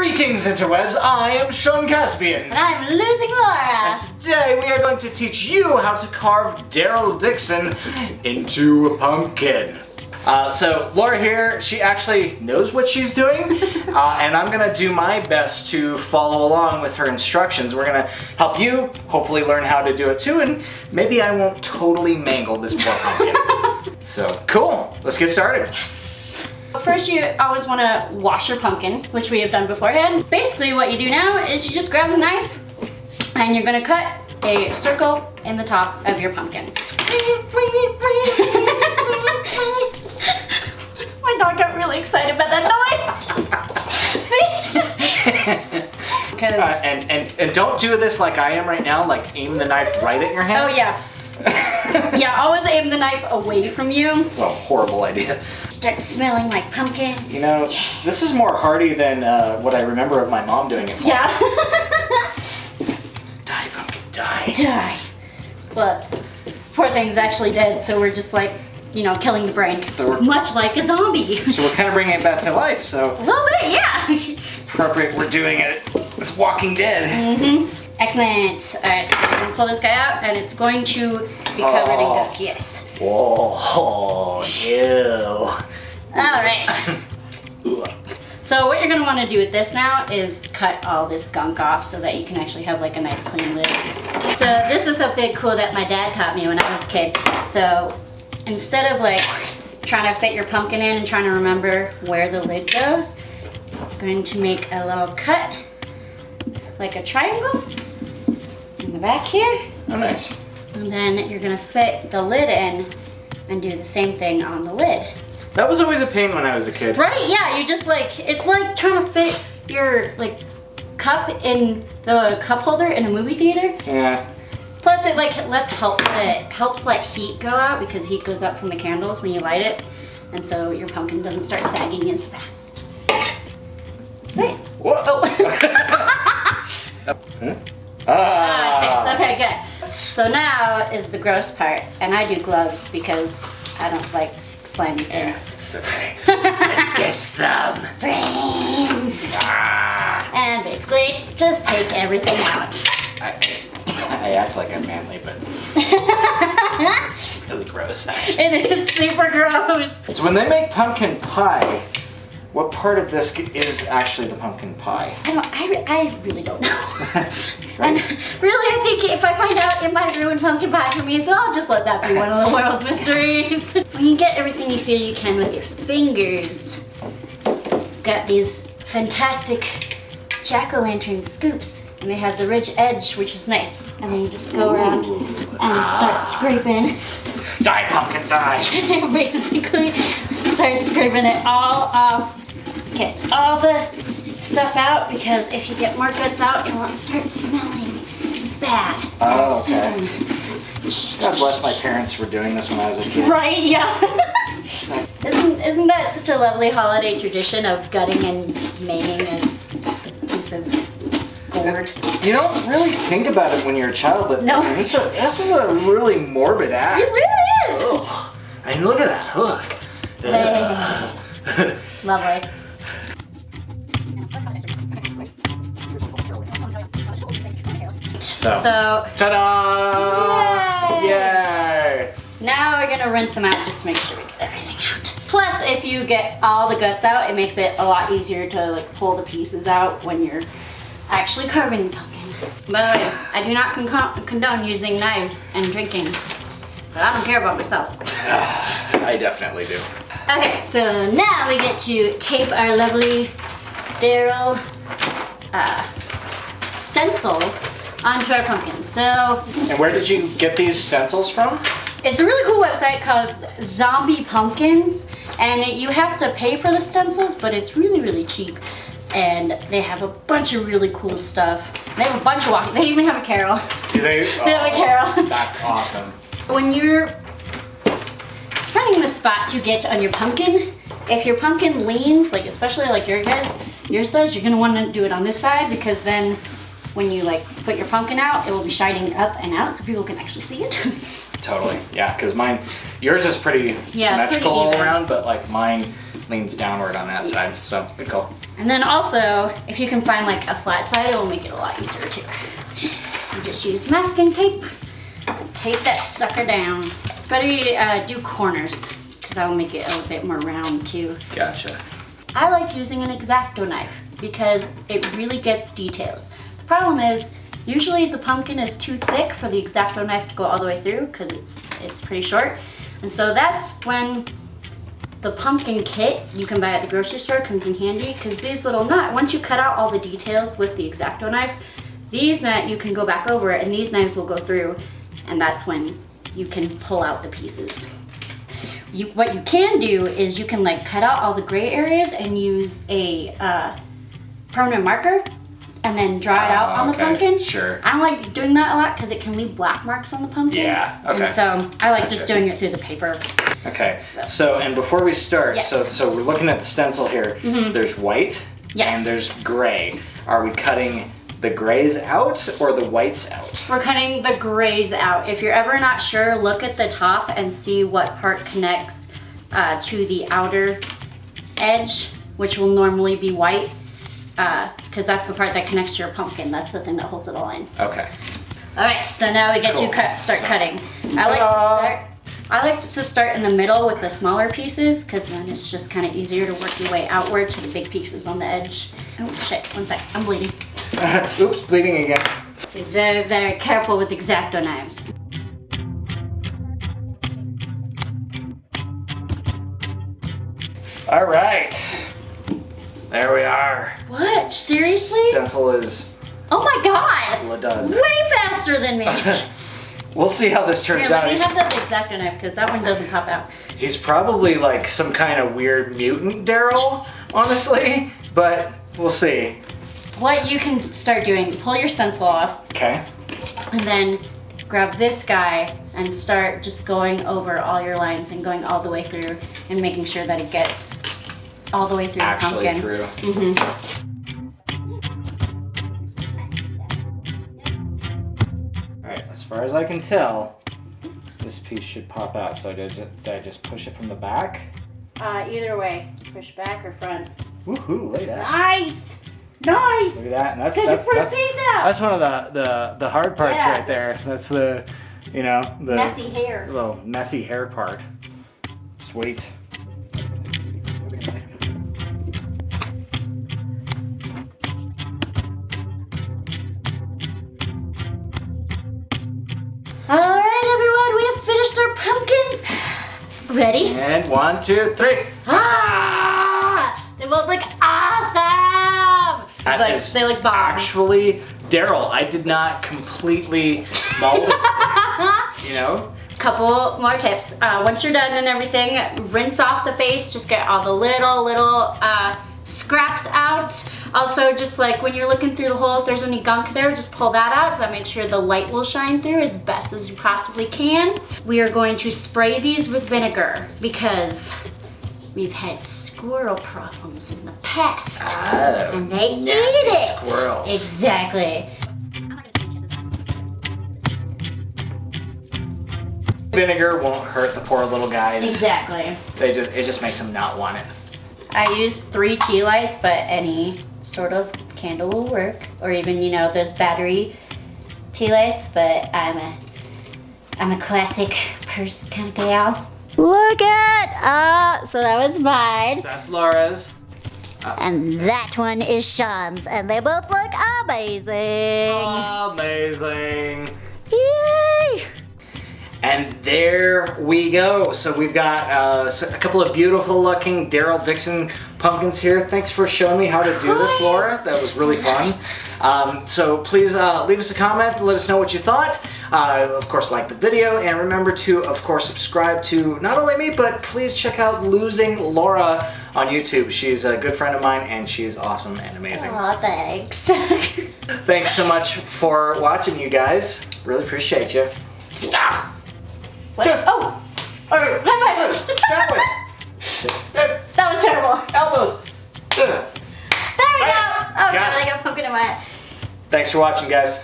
Greetings, interwebs! I am Sean Caspian. And I'm Losing Laura. And today we are going to teach you how to carve Daryl Dixon into a pumpkin. So Laura here, she actually knows what she's doing, and I'm gonna do my best to follow along with her instructions. We're gonna help you hopefully learn how to do it too, and maybe I won't totally mangle this poor pumpkin. So cool, let's get started. First, you always want to wash your pumpkin, which we have done beforehand. Basically, what you do now is you just grab a knife and you're going to cut a circle in the top of your pumpkin. My dog got really excited by that noise. See? And don't do this like I am right now, like aim the knife right at your hand. Oh yeah. Yeah, always aim the knife away from you. Well, horrible idea. Start smelling like pumpkin. You know, this is more hearty than what I remember of my mom doing it for. Yeah. Die, pumpkin, die. Die. But poor thing's actually dead, so we're just like, you know, killing the brain. So much like a zombie. So we're kind of bringing it back to life, so. A little bit, yeah. It's appropriate we're doing it. It's Walking Dead. Mm-hmm. Excellent. Alright, so we're going to pull this guy out, and it's going to be covered in gunk, yes. Whoa, ew. Alright. So what you're going to want to do with this now is cut all this gunk off so that you can actually have like a nice clean lid. So this is something cool that my dad taught me when I was a kid. So instead of like trying to fit your pumpkin in and trying to remember where the lid goes, I'm going to make a little cut, like a triangle, in the back here. Oh, nice. And then you're gonna fit the lid in and do the same thing on the lid. That was always a pain when I was a kid. Right, yeah, you just like, it's like trying to fit your like cup in the cup holder in a movie theater. Yeah. Plus it like helps let heat go out because heat goes up from the candles when you light it. And so your pumpkin doesn't start sagging as fast. See? What? Oh. Okay, good. So now is the gross part, and I do gloves because I don't like slimy things. It's okay. Let's get some brains. And basically, just take everything out. I act like I'm manly, but it's really gross. Actually. It is super gross. So when they make pumpkin pie, what part of this is actually the pumpkin pie? I really don't know. Right? And really, I think if I find out, it might ruin pumpkin pie for me, so I'll just let that be one of the world's mysteries. When you get everything you feel you can with your fingers, got these fantastic jack-o'-lantern scoops, and they have the ridge edge, which is nice. And then you just go around and start scraping. Die, pumpkin, die! Basically, start scraping it all off. Get all the stuff out, because if you get more guts out, it won't start smelling bad. Oh, okay. God bless my parents for doing this when I was a kid. Right, yeah. Isn't that such a lovely holiday tradition of gutting and maiming a piece of gourd? You don't really think about it when you're a child, but no. This is a really morbid act. It really is. Ugh. I mean, look at that. Look. Lovely. So, ta-da! Yay! Yay! Now we're gonna rinse them out just to make sure we get everything out. Plus, if you get all the guts out, it makes it a lot easier to like pull the pieces out when you're actually carving the pumpkin. By the way, I do not condone using knives and drinking, but I don't care about myself. I definitely do. Okay, so now we get to tape our lovely Daryl stencils onto our pumpkins. So, and where did you get these stencils from? it's a really cool website called Zombie Pumpkins, and you have to pay for the stencils, but it's really, really cheap. And they have a bunch of really cool stuff. They have a bunch of walking. They even have a carol. Do they? They have a carol. That's awesome. When you're finding the spot to get on your pumpkin, if your pumpkin leans, like especially like your size, you're gonna want to do it on this side, because then when you like put your pumpkin out, it will be shining up and out so people can actually see it. Totally. Yeah, because yours is pretty symmetrical all around, but like mine leans downward on that side. So good call. And then also, if you can find like a flat side, it will make it a lot easier too. You just use masking tape, tape that sucker down. It's better you do corners, because that will make it a little bit more round too. Gotcha. I like using an X-Acto knife because it really gets details. The problem is, usually the pumpkin is too thick for the X-Acto knife to go all the way through because it's pretty short. And so that's when the pumpkin kit you can buy at the grocery store comes in handy, because these little once you cut out all the details with the X-Acto knife, these you can go back over it and these knives will go through, and that's when you can pull out the pieces. What you can do is you can like cut out all the gray areas and use a permanent marker and then draw it out on the pumpkin. Sure. I don't like doing that a lot because it can leave black marks on the pumpkin. Yeah, okay. And so I like just doing it through the paper. Okay, so and before we start, Yes. so we're looking at the stencil here. There's white Yes. and there's gray. Are we cutting the grays out or the whites out? We're cutting the grays out. If you're ever not sure, look at the top and see what part connects to the outer edge, which will normally be white, because that's the part that connects to your pumpkin. That's the thing that holds it all in. Okay. All right, so now we get Cool. to start cutting. I like to start in the middle with the smaller pieces, because then it's just kind of easier to work your way outward to the big pieces on the edge. Oh shit, one sec, I'm bleeding. Oops, bleeding again. Be very, very careful with X-Acto knives. All right. There we are. What? Seriously? Stencil is Oh my god! done. Way faster than me! We'll see how this turns Here, let out. me have that X-Acto knife, because that one doesn't pop out. He's probably like some kind of weird mutant Daryl, honestly, but we'll see. What you can start doing, pull your stencil off, Okay. and then grab this guy and start just going over all your lines and going all the way through and making sure that it gets all the way through Actually the pumpkin. through. Alright, as far as I can tell, this piece should pop out. So did I just push it from the back? Either way, push back or front. Woohoo, look at that. Nice! Nice! Look at that. And Get your first piece out! That's one of the hard parts Yeah. right there. That's the the Messy hair. little messy hair part. Sweet. Alright everyone, we have finished our pumpkins. Ready? And 1, 2, 3. Ah! They both look awesome! That But is they look bomb. actually, Daryl, I did not completely mold this. Couple more tips. Once you're done and everything, rinse off the face. Just get all the little scraps out. Also, just like when you're looking through the hole, if there's any gunk there, just pull that out. That makes sure the light will shine through as best as you possibly can. We are going to spray these with vinegar because we've had squirrel problems in the past. Oh, And they eat nasty it. squirrels. Exactly. Vinegar won't hurt the poor little guys. Exactly. It just makes them not want it. I use 3 tea lights, but any sort of candle will work. Or even, those battery tea lights, but I'm a classic person kind of gal. Look at, so that was mine. So that's Laura's. And that one is Sean's, and they both look amazing. Amazing. Yay! And there we go. So we've got a couple of beautiful looking Daryl Dixon pumpkins here. Thanks for showing me how to do this, Laura. That was really fun. So please leave us a comment. Let us know what you thought. Of course, like the video. And remember to, of course, subscribe to not only me, but please check out Losing Laura on YouTube. She's a good friend of mine, and she's awesome and amazing. Aw, thanks. Thanks so much for watching, you guys. Really appreciate you. Ah! What? Oh! Okay, High five! that way. That was terrible. Elbows. There we go! Oh Got god, it. I got pumpkin in my eye. Thanks for watching, guys.